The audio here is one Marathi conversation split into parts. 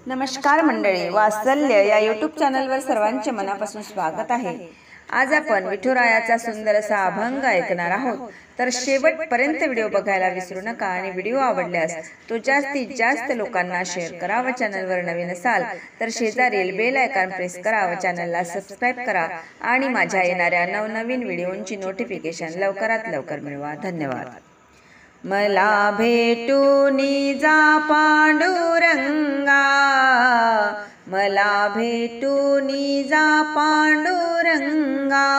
नमस्कार मंडळी, वात्सल्य या यूट्यूब चॅनलवर सर्वांचे मनापासून स्वागत आहे। आज आपण विठुरायाचा सुंदर असा अभंग ऐकणार आहोत, तर शेवटपर्यंत व्हिडिओ बघायला विसरू नका आणि व्हिडिओ आवडल्यास तो जास्तीत जास्त लोकांना शेअर करा व चॅनलवर नवीन असाल तर शेजारील बेल आयकॉन प्रेस करा व चॅनलला सबस्क्राइब करा आणि माझ्या येणाऱ्या नवनवीन व्हिडिओंची नोटिफिकेशन लवकरात लवकर मिळवा। धन्यवाद। मला भेटूनी जा पांडुरंगा, मला भेटूनी जा पांडुरंगा,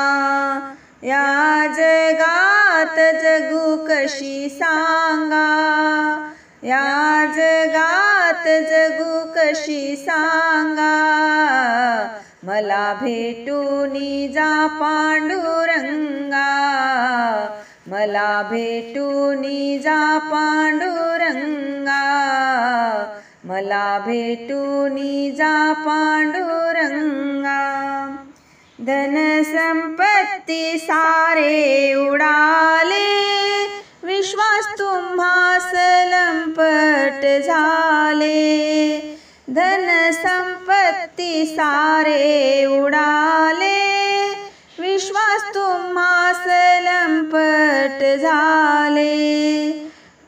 या जगात जगू कशी सांगा, या जगात जगू कशी सांगा, मला भेटूनी जा पांडुरंगा, मला भेटूनी जा पांडुरंगा, मला भेटूनी जा पांडुरंगा। धन संपत्ती सारे उडाले, विश्वास तुम्हास लंपट झाले, धन संपत्ती सारे उडाले, विश्वास तुम्हास लंपट झाले,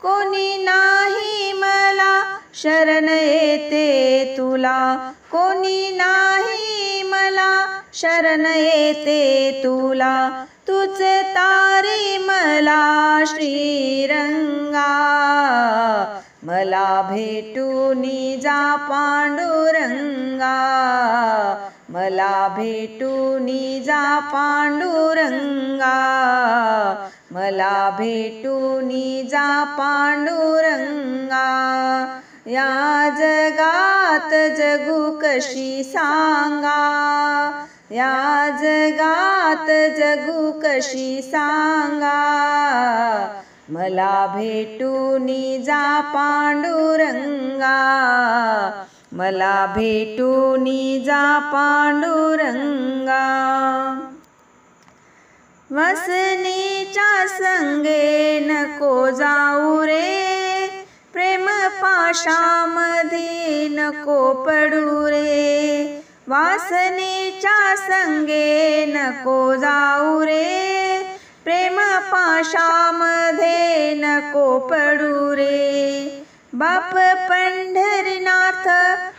कोणी नाही मला शरण येते तुला, कोणी नाही मला शरण येते तुला, तूच तारी मला श्रीरंगा, मला भेटूनी जा पांडुरंगा, मला भेटूनी जा पांडुरंगा, मला भेटूनी जा पांडुरंगा, या जगात जगू कशी सांगा, या जगात जगू कशी सांगा, मला भेटूनी जा पांडुरंगा, मला भेटूनी जा पांडुरंगा। वसनीच्या संगे नको जाऊ रे, प्रेम पाशामध्ये नको पडू रे, वासनेच्या संगे नको जाऊ रे, प्रेम पाशामध्ये नको पडू रे, बाप पंढरीनाथ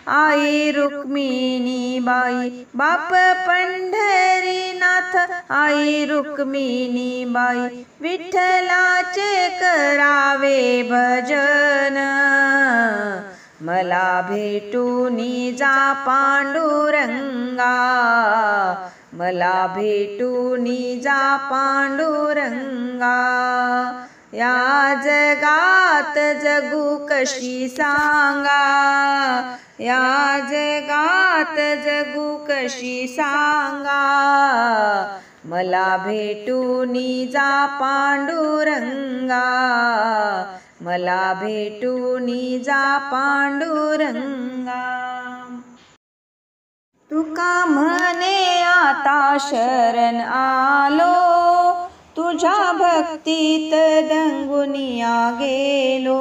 आई रुक्मिणी बाई, बाप पंढरीनाथ आई रुक्मिणी बाई, विठ्ठलाचे करावे भजन, मला भेटूनी जा पांडुरंगा, मला भेटूनी जा पांडुरंगा, या जगात जगू कशी सांगा, या जगात जगू कशी सांगा, मला भेटूनी जा पांडुरंगा, मला भेटूनी जा पांडुरंगा। तुका म्हणे आता शरण आलो, तुझ्या भक्तीत दंगुनिया गेलो,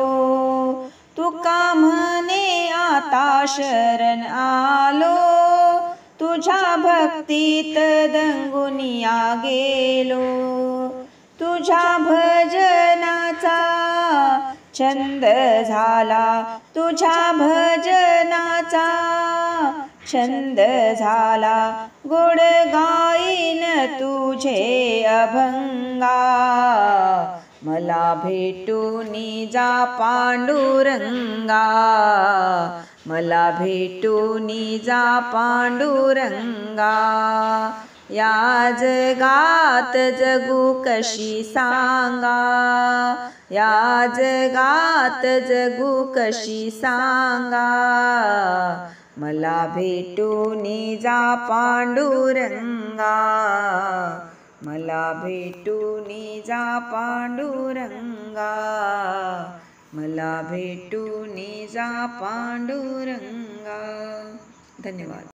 तुका म्हणे आता शरण आलो, तुझ्या भक्तीत दंगुनिया गेलो, तुझ्या भजनाचा छंद झाला, तुझ्या भजनाचा छंद झाला, गोड गाईन तुझे अभंगा, मला भेटूनी जा पांडुरंगा, मला भेटूनी जा पांडुरंगा, या जगात जगू कशी सांगा, या जगात जगू कशी सांगा, मला भेटूनी जा पांडुरंगा, मला भेटूनी जा पांडुरंगा, मला भेटूनी जा पांडुरंगा। धन्यवाद।